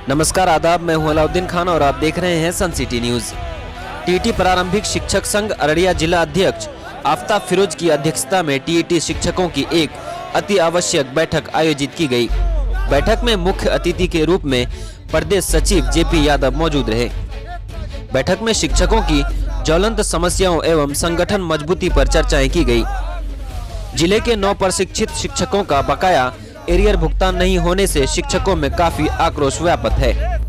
नमस्कार आदाब, मैं हूं अलाउद्दीन खान और आप देख रहे हैं सन सिटी न्यूज। टीईटी प्रारंभिक शिक्षक संघ अररिया जिला अध्यक्ष आफ्ताब फिरोज की अध्यक्षता में टीईटी शिक्षकों की एक अति आवश्यक बैठक आयोजित की गई। बैठक में मुख्य अतिथि के रूप में प्रदेश सचिव जेपी यादव मौजूद रहे। बैठक में शिक्षकों की ज्वलंत समस्याओं एवं संगठन मजबूती पर चर्चाएं की गई। जिले के 9 प्रशिक्षित शिक्षकों का बकाया एरियर भुगतान नहीं होने से शिक्षकों में काफी आक्रोश व्याप्त है।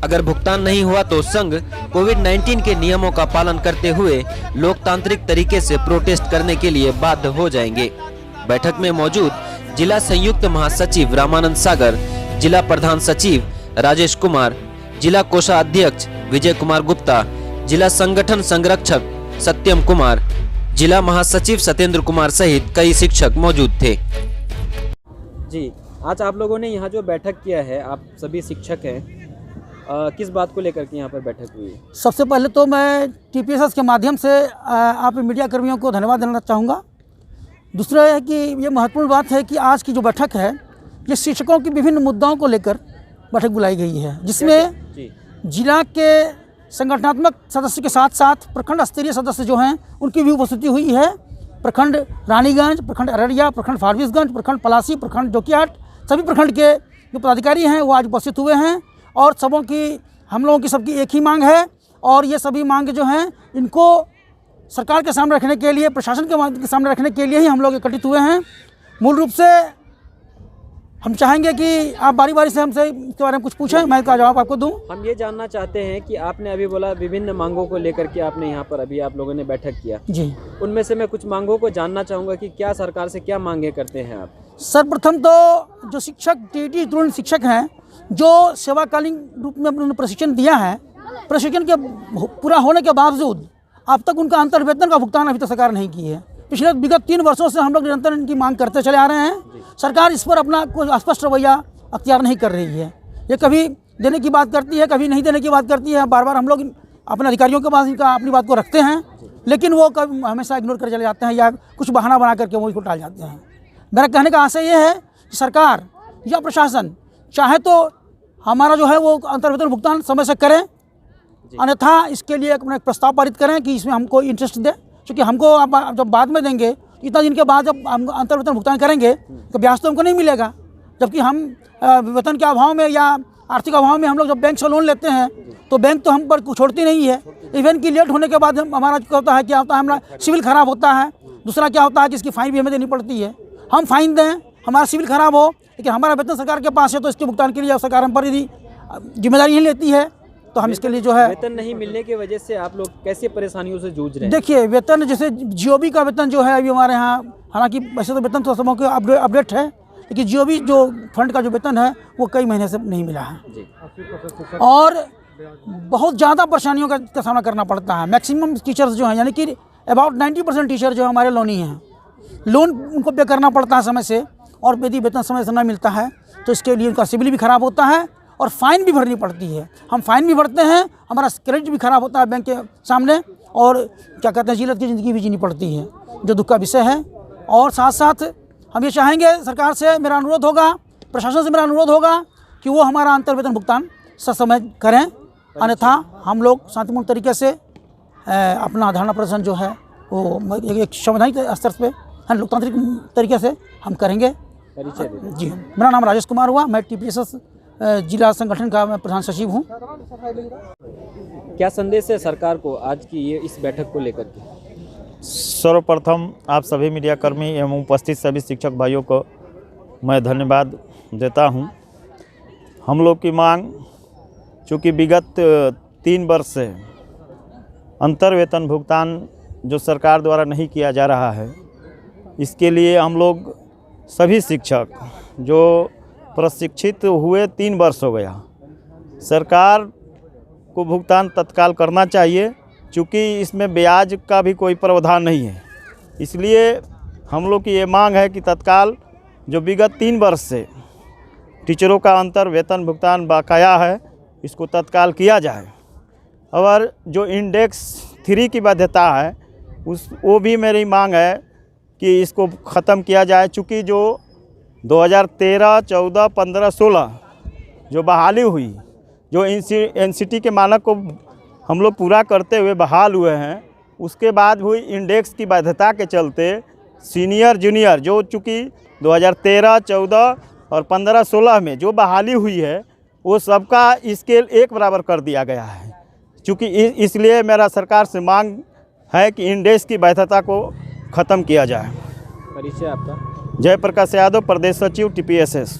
अगर भुगतान नहीं हुआ तो संघ कोविड-19 के नियमों का पालन करते हुए लोकतांत्रिक तरीके से प्रोटेस्ट करने के लिए बाध्य हो जाएंगे। बैठक में मौजूद जिला संयुक्त महासचिव रामानंद सागर, जिला प्रधान सचिव राजेश कुमार, जिला कोषाध्यक्ष विजय कुमार गुप्ता, जिला संगठन संरक्षक सत्यम कुमार, जिला महासचिव सत्येंद्र कुमार सहित कई शिक्षक मौजूद थे। जी, आज आप लोगों ने यहाँ जो बैठक किया है, आप सभी शिक्षक हैं, किस बात को लेकर के यहाँ पर बैठक हुई? सबसे पहले तो मैं टीपीएसएस के माध्यम से आप मीडिया कर्मियों को धन्यवाद देना चाहूँगा। दूसरा है कि ये महत्वपूर्ण बात है कि आज की जो बैठक है ये शिक्षकों की विभिन्न मुद्दाओं को लेकर बैठक बुलाई गई है, जिसमें जिला के संगठनात्मक सदस्य के साथ साथ प्रखंड स्तरीय सदस्य जो हैं उनकी भी उपस्थिति हुई है। प्रखंड रानीगंज, प्रखंड अररिया, प्रखंड फारबिसगंज, प्रखंड पलासी, प्रखंड जोकीहाट, सभी प्रखंड के जो पदाधिकारी हैं वो आज उपस्थित हुए हैं। और सबों की, हम लोगों की सबकी एक ही मांग है और ये सभी मांग जो हैं इनको सरकार के सामने रखने के लिए, प्रशासन के सामने रखने के लिए ही हम लोग एकत्रित हुए हैं। मूल रूप से हम चाहेंगे कि आप बारी बारी से हमसे इसके बारे में कुछ पूछें, मैं इसका जवाब आपको दूं। हम ये जानना चाहते हैं कि आपने अभी बोला विभिन्न मांगों को लेकर के आपने यहाँ पर अभी आप लोगों ने बैठक किया जी, उनमें से मैं कुछ मांगों को जानना चाहूँगा कि क्या सरकार से क्या मांगे करते हैं आप? सर्वप्रथम तो जो शिक्षक टीईटी तुरंत शिक्षक हैं जो सेवाकालीन रूप में उन्होंने प्रशिक्षण दिया है, प्रशिक्षण के पूरा होने के बावजूद अब तक उनका अंतर्वेतन का भुगतान अभी तक सरकार नहीं की है। पिछले विगत 3 वर्षों से हम लोग निरंतर इनकी मांग करते चले आ रहे हैं। सरकार इस पर अपना कोई स्पष्ट रवैया अख्तियार नहीं कर रही है। ये कभी देने की बात करती है, कभी नहीं देने की बात करती है। बार बार हम लोग अपने अधिकारियों के पास इनका अपनी बात को रखते हैं, लेकिन वो कभी हमेशा इग्नोर कर चले जाते हैं या कुछ बहाना बना करके वो इसको टाल जाते हैं। मेरा कहने का आशय ये है कि सरकार या प्रशासन चाहे तो हमारा जो है वो अंतर्वेतन भुगतान समय से करें, अन्यथा इसके लिए अपना एक प्रस्ताव पारित करें कि इसमें हमको इंटरेस्ट दें, क्योंकि हमको आप जब बाद में देंगे, इतना दिन के बाद जब हम अंतर्वेतन भुगतान करेंगे तो ब्याज तो हमको नहीं मिलेगा। जबकि हम वेतन के अभाव में या आर्थिक अभाव में हम लोग जब बैंक से लोन लेते हैं तो बैंक तो हम पर छोड़ती नहीं है। इवेंट की लेट होने के बाद हमारा क्या होता है हमारा सिविल खराब होता है। दूसरा क्या होता है कि इसकी फाइन भी हमें देनी पड़ती है। हम फाइन दें, हमारा सिविल खराब हो, लेकिन हमारा वेतन सरकार के पास है तो इसके भुगतान के लिए सरकार हम पर यदि जिम्मेदारी नहीं लेती है तो हम इसके लिए जो है, वेतन नहीं मिलने की वजह से आप लोग कैसे परेशानियों से जूझ रहे हैं? देखिए, वेतन जैसे जीओबी का वेतन जो है अभी हमारे यहाँ, हालांकि वैसे तो वेतन तो सबों के अपडेट है, लेकिन जीओबी जो फंड का जो वेतन है वो कई महीने से नहीं मिला है और बहुत ज़्यादा परेशानियों का सामना करना पड़ता है। मैक्सिमम टीचर्स जो हैं, यानी कि अबाउट 90% टीचर जो हमारे लोनी हैं, लोन उनको पे करना पड़ता है समय से, और यदि वेतन समय से न मिलता है तो इसके लिए उनका सिविल भी खराब होता है और फाइन भी भरनी पड़ती है। हम फाइन भी भरते हैं, हमारा क्रेडिट भी खराब होता है बैंक के सामने, और क्या कहते हैं जिल्लत की ज़िंदगी भी जीनी पड़ती है, जो दुख का विषय है। और साथ साथ हम ये चाहेंगे, सरकार से मेरा अनुरोध होगा, प्रशासन से मेरा अनुरोध होगा कि वो हमारा अंतर्वेतन भुगतान ससमय करें, अन्यथा हम लोग शांतिपूर्ण तरीके से अपना धरना प्रदर्शन जो है वो एक संवैधानिक स्तर पर लोकतांत्रिक तरीके से हम करेंगे। जी, मेरा नाम राजेश कुमार हुआ, मैं टीपीएसएस जिला संगठन का मैं प्रधान सचिव हूँ। क्या संदेश है सरकार को आज की ये इस बैठक को लेकर के? सर्वप्रथम आप सभी मीडियाकर्मी एवं उपस्थित सभी शिक्षक भाइयों को मैं धन्यवाद देता हूँ। हम लोग की मांग, चूँकि विगत 3 वर्ष से अंतर्वेतन भुगतान जो सरकार द्वारा नहीं किया जा रहा है, इसके लिए हम लोग सभी शिक्षक जो प्रशिक्षित हुए 3 वर्ष हो गया, सरकार को भुगतान तत्काल करना चाहिए, चूँकि इसमें ब्याज का भी कोई प्रावधान नहीं है। इसलिए हम लोग की ये मांग है कि तत्काल जो विगत 3 वर्ष से टीचरों का अंतर वेतन भुगतान बकाया है, इसको तत्काल किया जाए। और जो इंडेक्स 3 की बाध्यता है वो भी मेरी मांग है कि इसको ख़त्म किया जाए, चूँकि जो 2013, 14, 15, 16 जो बहाली हुई जो एनसीटी के मानक को हम लोग पूरा करते हुए बहाल हुए हैं, उसके बाद हुई इंडेक्स की बाध्यता के चलते सीनियर जूनियर जो चूँकि 2013, 14 और 15, 16 में जो बहाली हुई है वो सबका स्केल एक बराबर कर दिया गया है। चूँकि इसलिए मेरा सरकार से मांग है कि इंडेक्स की बाध्यता को ख़त्म किया जाए। परिचय आपका? जयप्रकाश यादव, प्रदेश सचिव TPSS।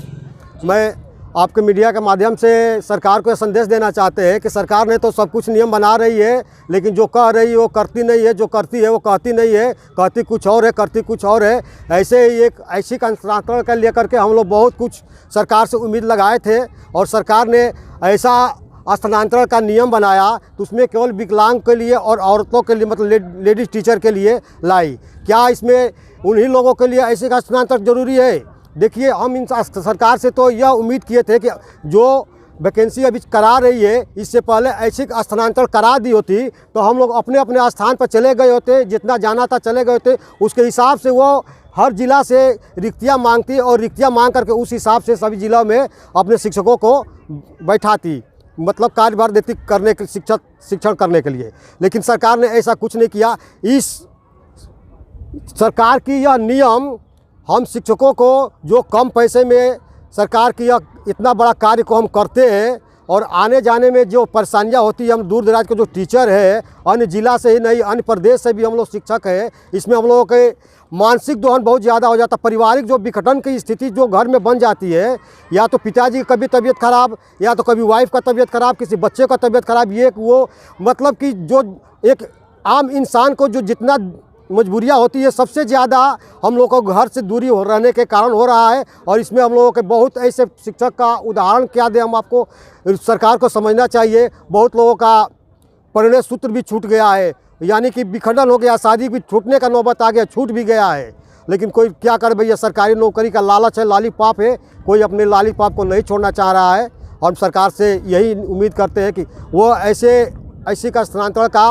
मैं आपके मीडिया के माध्यम से सरकार को यह संदेश देना चाहते हैं कि सरकार ने तो सब कुछ नियम बना रही है, लेकिन जो कह रही है वो करती नहीं है, जो करती है वो कहती नहीं है, कहती कुछ और है, करती कुछ और है। ऐसे ही एक ऐसी कंस्ट्रक्टर का लेकर के हम लोग बहुत कुछ सरकार से उम्मीद लगाए थे और सरकार ने ऐसा स्थानांतरण का नियम बनाया तो उसमें केवल विकलांग के लिए और औरतों के लिए मतलब लेडीज़ टीचर के लिए लाई। क्या इसमें उन्हीं लोगों के लिए ऐसे का स्थानांतरण जरूरी है? देखिए, हम इन सरकार से तो यह उम्मीद किए थे कि जो वैकेंसी अभी करा रही है इससे पहले ऐसी स्थानांतरण करा दी होती तो हम लोग अपने अपने स्थान पर चले गए होते, जितना जाना था चले गए होते। उसके हिसाब से वो हर जिला से रिक्तियाँ मांगती और रिक्तियाँ मांग करके उस हिसाब से सभी जिलों में अपने शिक्षकों को बैठाती, मतलब कार्यभार देती करने के शिक्षण करने के लिए। लेकिन सरकार ने ऐसा कुछ नहीं किया। इस सरकार की यह नियम हम शिक्षकों को जो कम पैसे में सरकार की यह इतना बड़ा कार्य को हम करते हैं और आने जाने में जो परेशानियां होती है, हम दूर दराज के जो टीचर है अन्य जिला से ही नहीं अन्य प्रदेश से भी हम लोग शिक्षक हैं, इसमें हम लोगों के मानसिक दोहन बहुत ज़्यादा हो जाता। पारिवारिक जो विघटन की स्थिति जो घर में बन जाती है, या तो पिताजी की कभी तबीयत खराब, या तो कभी वाइफ का तबीयत खराब, किसी बच्चे का तबीयत खराब, ये वो मतलब कि जो एक आम इंसान को जो जितना मजबूरियाँ होती है सबसे ज़्यादा हम लोग को घर से दूरी हो रहने के कारण हो रहा है। और इसमें हम लोगों के बहुत ऐसे शिक्षक का उदाहरण क्या दें हम आपको, सरकार को समझना चाहिए। बहुत लोगों का परिणय सूत्र भी छूट गया है, यानी कि विखंडन हो गया, शादी भी छूटने का नौबत आ गया, छूट भी गया है। लेकिन कोई क्या करे भैया, सरकारी नौकरी का लालच है, लालीपाप है, कोई अपने लालीपाप को नहीं छोड़ना चाह रहा है। और हम सरकार से यही उम्मीद करते हैं कि वो ऐसी का स्थानांतरण का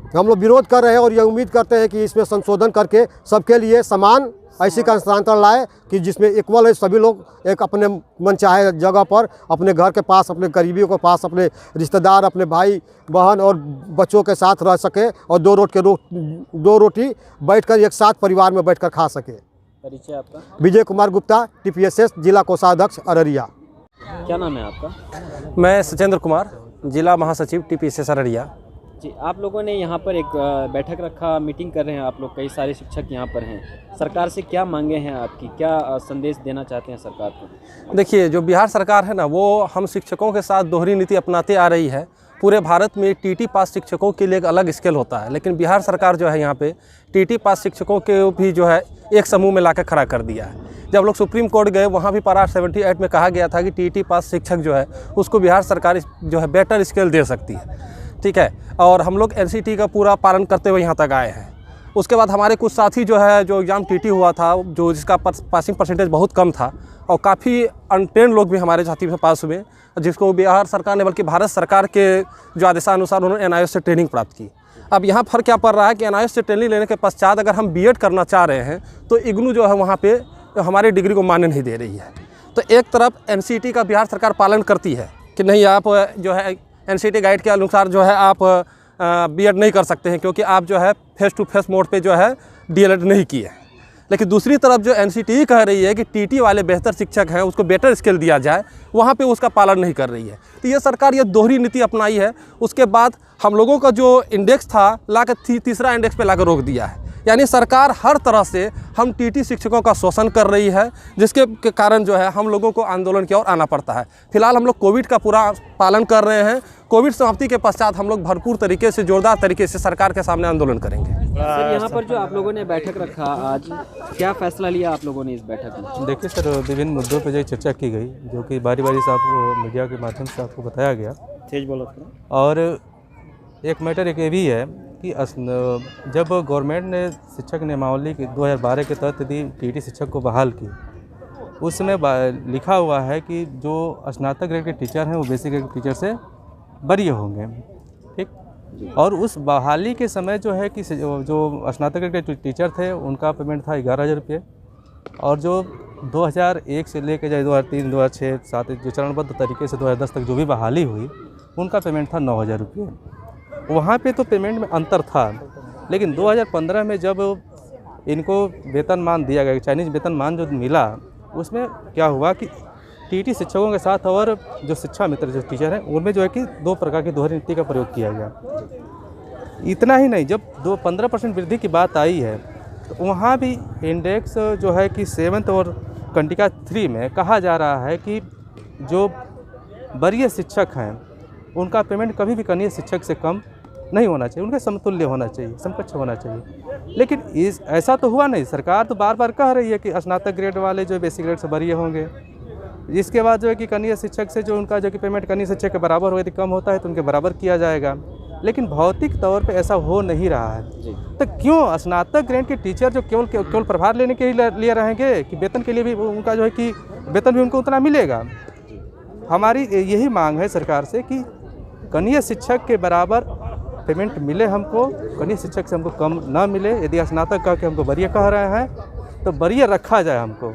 हम लोग विरोध कर रहे हैं और ये उम्मीद करते हैं कि इसमें संशोधन करके सबके लिए समान ऐसी का स्थानांतरण लाए कि जिसमें इक्वल है, सभी लोग एक अपने मनचाहे जगह पर अपने घर के पास, अपने करीबियों के पास, अपने रिश्तेदार, अपने भाई बहन और बच्चों के साथ रह सके और दो रोटी बैठकर एक साथ परिवार में बैठकर खा सके। परिचय आपका? विजय कुमार गुप्ता, TPSS जिला कोषाध्यक्ष अररिया। क्या नाम है आपका? मैं सचेंद्र कुमार, जिला महासचिव TPSS अररिया। जी, आप लोगों ने यहाँ पर एक बैठक रखा, मीटिंग कर रहे हैं आप लोग, कई सारे शिक्षक यहाँ पर हैं। सरकार से क्या मांगे हैं आपकी, क्या संदेश देना चाहते हैं सरकार को? देखिए, जो बिहार सरकार है ना, वो हम शिक्षकों के साथ दोहरी नीति अपनाते आ रही है। पूरे भारत में TT पास शिक्षकों के लिए एक अलग स्केल होता है, लेकिन बिहार सरकार जो है यहाँ पे TT पास शिक्षकों के भी जो है एक समूह में लाकर खड़ा कर दिया है। जब लोग सुप्रीम कोर्ट गए, वहाँ भी पारा 78 में कहा गया था कि TT पास शिक्षक जो है उसको बिहार सरकार जो है बेटर स्केल दे सकती है, ठीक है। और हम लोग NCT का पूरा पालन करते हुए यहाँ तक आए हैं। उसके बाद हमारे कुछ साथी जो है, जो एग्ज़ाम TT हुआ था, जो जिसका पासिंग परसेंटेज बहुत कम था और काफ़ी अनट्रेंड लोग भी हमारे साथी से पास हुए, जिसको बिहार सरकार ने बल्कि भारत सरकार के जो आदेशानुसार उन्होंने NIOS से ट्रेनिंग प्राप्त की। अब यहाँ फर्क क्या पड़ रहा है कि NIOS से ट्रेनिंग लेने के पश्चात अगर हम B.Ed करना चाह रहे हैं तो IGNOU जो है वहाँ पे हमारी डिग्री को मान्य नहीं दे रही है। तो एक तरफ NCT का बिहार सरकार पालन करती है कि नहीं, आप जो है NCT गाइड के अनुसार जो है आप B.Ed नहीं कर सकते हैं क्योंकि आप जो है फेस टू फेस मोड पे जो है DLED नहीं किए। लेकिन दूसरी तरफ जो NCT कह रही है कि TT वाले बेहतर शिक्षक हैं उसको बेटर स्केल दिया जाए, वहाँ पे उसका पालन नहीं कर रही है। तो ये सरकार ये दोहरी नीति अपनाई है। उसके बाद हम लोगों का जो इंडेक्स था लाकर तीसरा इंडेक्स पे लाकर रोक दिया है। यानी सरकार हर तरह से हम TT शिक्षकों का शोषण कर रही है, जिसके कारण जो है हम लोगों को आंदोलन की ओर आना पड़ता है। फिलहाल हम लोग कोविड का पूरा पालन कर रहे हैं। कोविड समाप्ति के पश्चात हम लोग भरपूर तरीके से, जोरदार तरीके से सरकार के सामने आंदोलन करेंगे। सर, यहाँ पर जो आप लोगों ने बैठक रखा आज, क्या फैसला लिया आप लोगों ने इस बैठक में? देखिए सर, विभिन्न मुद्दों पर जो चर्चा की गई, जो कि बारी बारी से आपको मीडिया के माध्यम से आपको बताया गया। तेज बोलो। और एक मैटर एक ये भी है कि जब गवर्नमेंट ने शिक्षक नियमावली की 2012 के तहत यदि TT शिक्षक को बहाल की, उस समय लिखा हुआ है कि जो स्नातक ग्रेड के टीचर हैं वो बेसिक ग्रेड के टीचर से बरी होंगे, ठीक। और उस बहाली के समय जो है कि जो स्नातक ग्रेड के टीचर थे उनका पेमेंट था 11,000 रुपये, और जो 2001 से लेकर जाए 2003, 2006, 2007 जो चरणबद्ध तरीके से 2010 तक जो भी बहाली हुई, उनका पेमेंट था 9,000 रुपये। वहाँ पे तो पेमेंट में अंतर था, लेकिन 2015 में जब इनको वेतनमान दिया गया, चाइनीज़ वेतनमान जो मिला, उसमें क्या हुआ कि टीटी शिक्षकों के साथ और जो शिक्षा मित्र जो टीचर हैं, उनमें जो है कि 2 प्रकार की दोहरी नीति का प्रयोग किया गया। इतना ही नहीं, जब 15% वृद्धि की बात आई है, तो वहाँ भी इंडेक्स जो है कि 7th और कंटिका 3 में कहा जा रहा है कि जो वरीय शिक्षक हैं उनका पेमेंट कभी भी कनीय शिक्षक से कम नहीं होना चाहिए, उनके समतुल्य होना चाहिए, समकक्ष होना चाहिए। लेकिन ऐसा तो हुआ नहीं। सरकार तो बार बार कह रही है कि स्नातक ग्रेड वाले जो बेसिक ग्रेड से वरीय होंगे, इसके बाद जो है कि कनीय शिक्षक से जो उनका जो कि पेमेंट कनीय शिक्षक के बराबर हो, यदि कम होता है तो उनके बराबर किया जाएगा, लेकिन भौतिक तौर पे ऐसा हो नहीं रहा है। तो क्यों स्नातक ग्रेड के टीचर जो केवल प्रभार लेने के लिए रहेंगे कि वेतन के लिए भी उनका जो है कि वेतन भी उनको उतना मिलेगा? हमारी यही मांग है सरकार से कि कनीय शिक्षक के बराबर पेमेंट मिले हमको, कनीय शिक्षक से हमको कम ना मिले। यदि स्नातक कह के हमको वरीय कह रहे हैं तो वरीय रखा जाए हमको।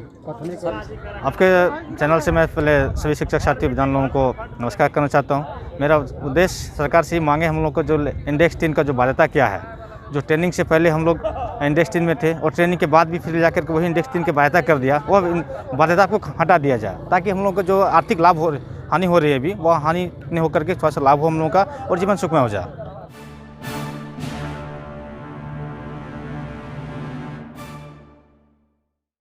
आपके चैनल से मैं पहले सभी शिक्षक साथी विद्यान लोगों को नमस्कार करना चाहता हूं। मेरा उद्देश्य सरकार से ही मांगे, हम लोग को जो इंडेक्स 3 का जो बाध्यता क्या है, जो ट्रेनिंग से पहले हम लोग इंडेक्स 3 में थे और ट्रेनिंग के बाद भी फिर जाकर के वही इंडेक्स 3 की बाध्यता कर दिया, वह बाध्यता को हटा दिया जाए, ताकि हम लोग को जो आर्थिक लाभ हानि हो रही है अभी, वह हानि नहीं होकर के थोड़ा सा लाभ हो हम लोगों का और जीवन सुखमय हो जाए।